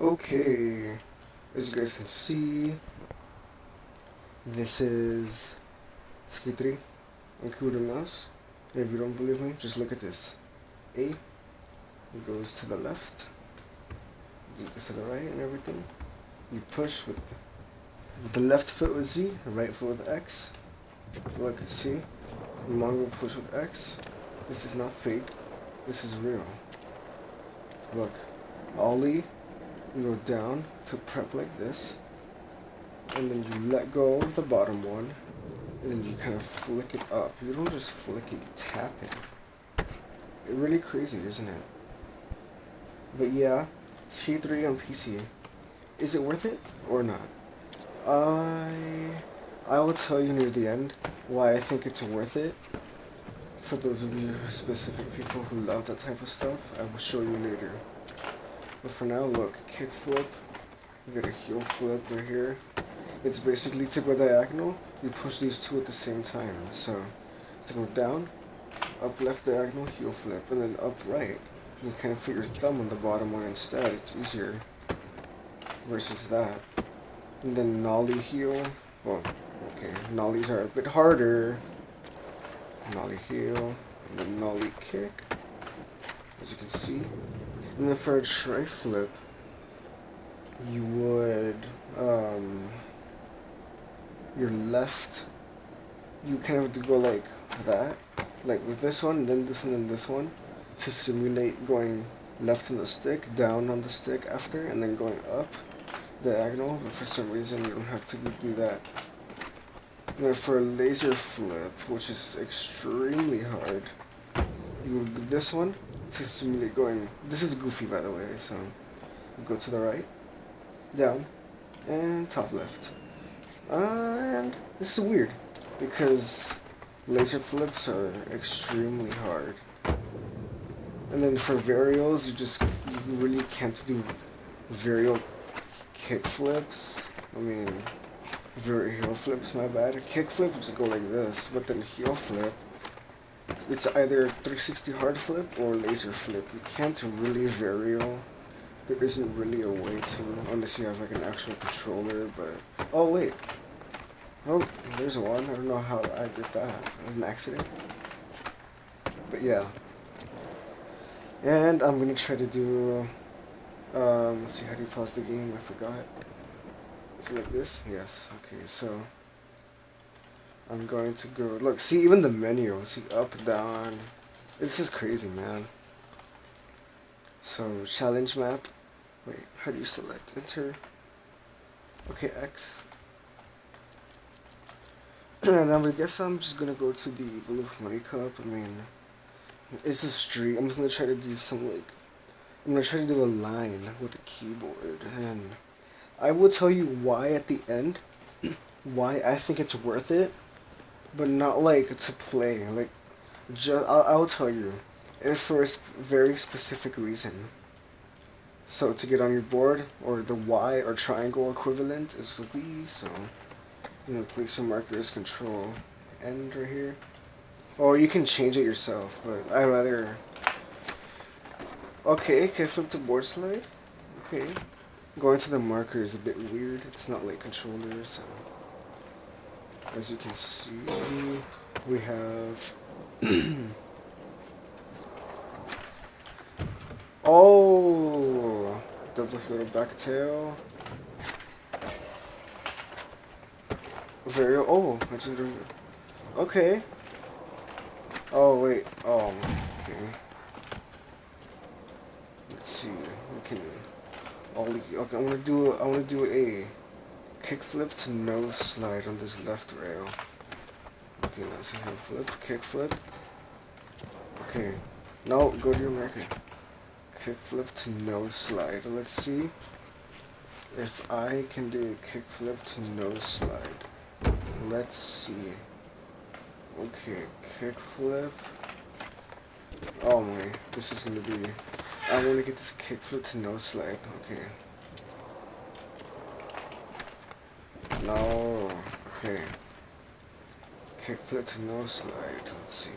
Okay, as you guys can see, this is Ski 3 on keyboard and mouse. If you don't believe me, just look at this. A goes to the left, Z goes to the right and everything. You push with the left foot with Z, right foot with X. Look, see? Mongo push with X. This is not fake, this is real. Look, Ollie, you go down to prep like this, and then you let go of the bottom one, and then you kind of flick it up. You don't just flick it, you tap it. It's really crazy, isn't it? But yeah, C3 on PC. Is it worth it or not? I will tell you near the end why I think it's worth it. For those of you specific people who love that type of stuff, I will show you later. But for now, look, kick flip. You get a heel flip right here. It's basically to go diagonal, you push these two at the same time. So, to go down, up left diagonal, heel flip, and then up right. You can kind of put your thumb on the bottom one instead. It's easier versus that. And then nollie heel. Well, okay, nollies are a bit harder. Nollie heel, and then nollie kick, as you can see. And then for a tri flip, you would, your left, you kind of have to go like that, like with this one, then this one, and this one, to simulate going left on the stick, down on the stick after, and then going up diagonal, but for some reason you don't have to do that. And then for a laser flip, which is extremely hard, you would do this one to simulate going, this is goofy by the way, so you go to the right, down, and top left. And this is weird, because laser flips are extremely hard. And then for varials, you really can't do varial kick flips. I mean, heel flips, my bad. Kick flip, just go like this, but then heel flip, it's either 360 hard flip or laser flip. You can't really varial. There isn't really a way to, unless you have like an actual controller, but... Oh, wait. Oh, there's one. I don't know how I did that. It was an accident. But yeah. And I'm gonna try to do... let's see, how do you pause the game? I forgot. Is it like this? Yes. Okay, so... I'm going to go... Look, see, even the menu. See, up, down. This is crazy, man. So, challenge map. Wait, how do you select? Enter. Okay, X. And I guess I'm just gonna go to the Blue Money Cup. I mean, it's a street. I'm just gonna try to do some, like... I'm gonna try to do a line with the keyboard. And I will tell you why at the end. Why I think it's worth it. But not, like, to play. Like, I'll tell you. It's for a very specific reason. So to get on your board, or the Y or triangle equivalent is the V, so place your marker as control end right here. Or you can change it yourself, but I'd rather... Okay, can I flip the board slide? Okay. Going to the marker is a bit weird, it's not like controllers, so... As you can see, we have... Oh, double heel back tail. Very I just okay. Oh wait. Oh, okay. Let's see. We can. Okay, I want to do a kick flip to nose slide on this left rail. Okay, let's see how flip, kick flip. Okay, now go to your marker. Kick flip to nose slide. Let's see if I can do a kick flip to nose slide. Let's see. Okay, kick flip. Oh my, this is gonna be... I want to get this kick flip to nose slide. Okay. No. Okay. Kick flip to nose slide. Let's see.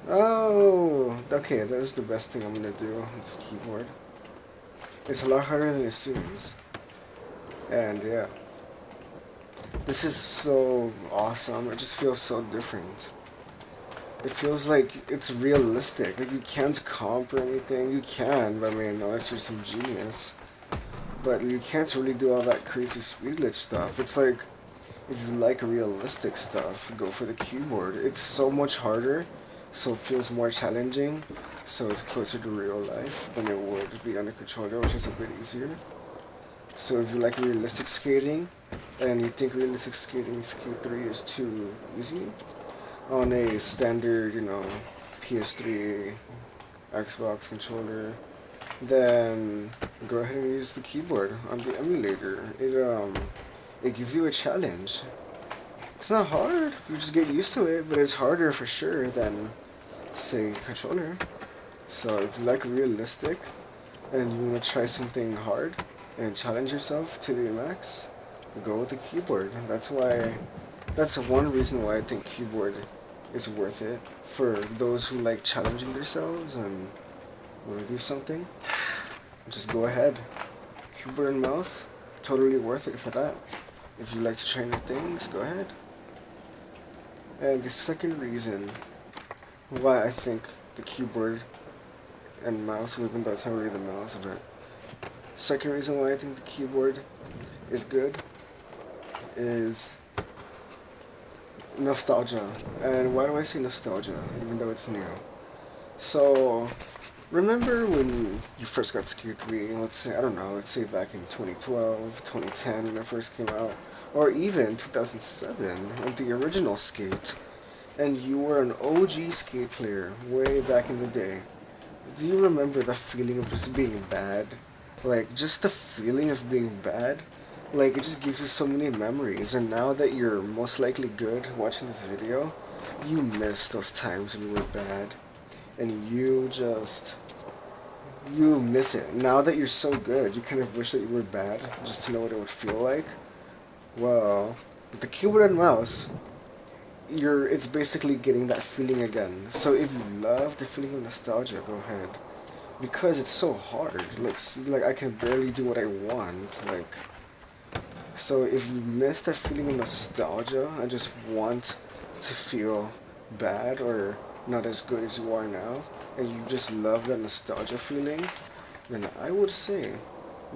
Oh, okay, that is the best thing I'm gonna do on this keyboard. It's a lot harder than it seems. And yeah, this is so awesome. It just feels so different. It feels like it's realistic. Like you can't comp or anything. You can, but I mean, unless you're some genius. But you can't really do all that crazy speed glitch stuff. It's like, if you like realistic stuff, go for the keyboard. It's so much harder, so it feels more challenging, so it's closer to real life than it would be on a controller, which is a bit easier. So if you like realistic skating, and you think realistic skating Skate 3 is too easy, on a standard, PS3, Xbox controller, then go ahead and use the keyboard on the emulator. It gives you a challenge. It's not hard. You just get used to it, but it's harder for sure than, say, controller. So if you like realistic and you want to try something hard and challenge yourself to the max, go with the keyboard. That's one reason why I think keyboard is worth it for those who like challenging themselves and want to do something. Just go ahead. Keyboard and mouse, totally worth it for that. If you like to try new things, go ahead. And the second reason why I think the keyboard and mouse, even though it's not really the mouse, but second reason why I think the keyboard is good is nostalgia. And why do I say nostalgia, even though it's new? So, remember when you first got Skate 3, let's say, I don't know, let's say back in 2012, 2010 when it first came out, or even 2007 when the original Skate, and you were an OG Skate player way back in the day. Do you remember the feeling of just being bad? Like, just the feeling of being bad? Like, it just gives you so many memories, and now that you're most likely good watching this video, you miss those times when you were bad. And you miss it. Now that you're so good, you kind of wish that you were bad, just to know what it would feel like. Well, with the keyboard and mouse, it's basically getting that feeling again. So if you love the feeling of nostalgia, go ahead. Because it's so hard. Like, see, like I can barely do what I want. Like, so if you miss that feeling of nostalgia, I just want to feel bad or not as good as you are now, and you just love that nostalgia feeling, then I would say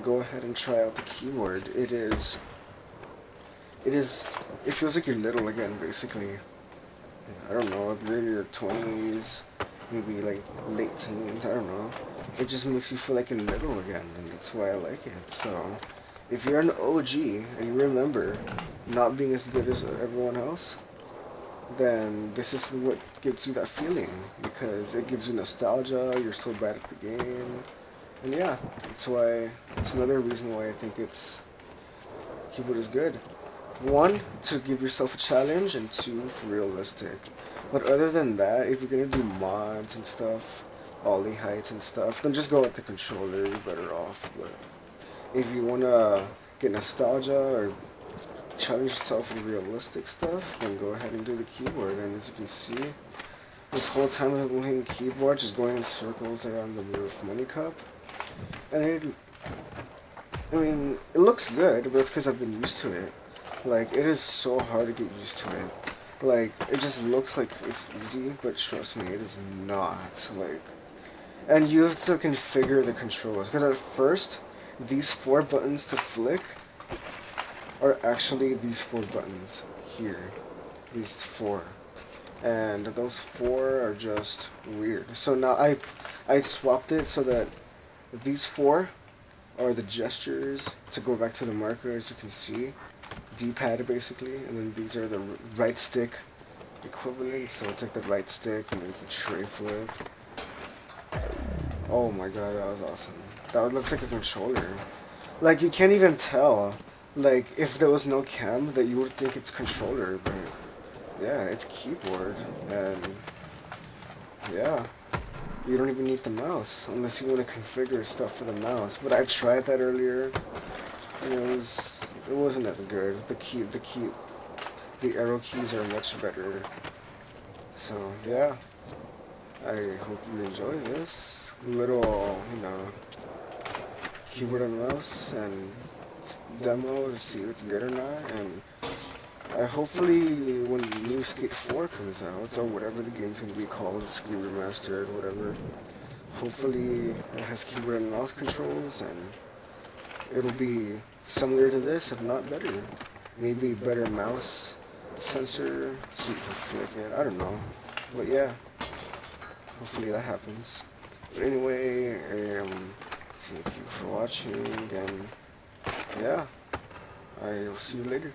go ahead and try out the keyboard. It feels like you're little again, basically. I don't know, if you're in your 20s, maybe like late teens, I don't know. It just makes you feel like you're little again, and that's why I like it. So, if you're an OG and you remember not being as good as everyone else, then this is what gives you that feeling, because it gives you nostalgia, you're so bad at the game, and yeah, it's another reason why I think keyboard is good. One, to give yourself a challenge, and two, for realistic. But other than that, if you're gonna do mods and stuff, ollie heights and stuff, then just go with the controller, you're better off. But if you wanna get nostalgia or challenge yourself with realistic stuff, then go ahead and do the keyboard. And as you can see, this whole time I've been playing keyboard, just going in circles around the roof money cup. And it looks good, but it's because I've been used to it. Like, it is so hard to get used to it. Like, it just looks like it's easy, but trust me, it is not. Like, and you have to configure the controls, because at first, these 4 buttons to flick are actually these 4 buttons here. These 4. And those 4 are just weird. So now I swapped it so that these 4 are the gestures to go back to the marker, as you can see. D-pad basically, and then these are the right stick equivalent, so it's like the right stick, and then you can tray flip. Oh my god, that was awesome. That looks like a controller. Like, you can't even tell, like, if there was no cam, that you would think it's controller, but yeah, it's keyboard, and yeah, you don't even need the mouse, unless you want to configure stuff for the mouse. But I tried that earlier, and it wasn't as good. The arrow keys are much better. So yeah, I hope you enjoy this little, keyboard and mouse and demo to see if it's good or not. And hopefully when the new Skate 4 comes out, or whatever the game's gonna be called, Skate Remastered, whatever, hopefully it has keyboard and mouse controls and it'll be similar to this, if not better. Maybe better mouse sensor, so you can flick it, I don't know. But yeah, hopefully that happens. But anyway, thank you for watching, and yeah, I will see you later.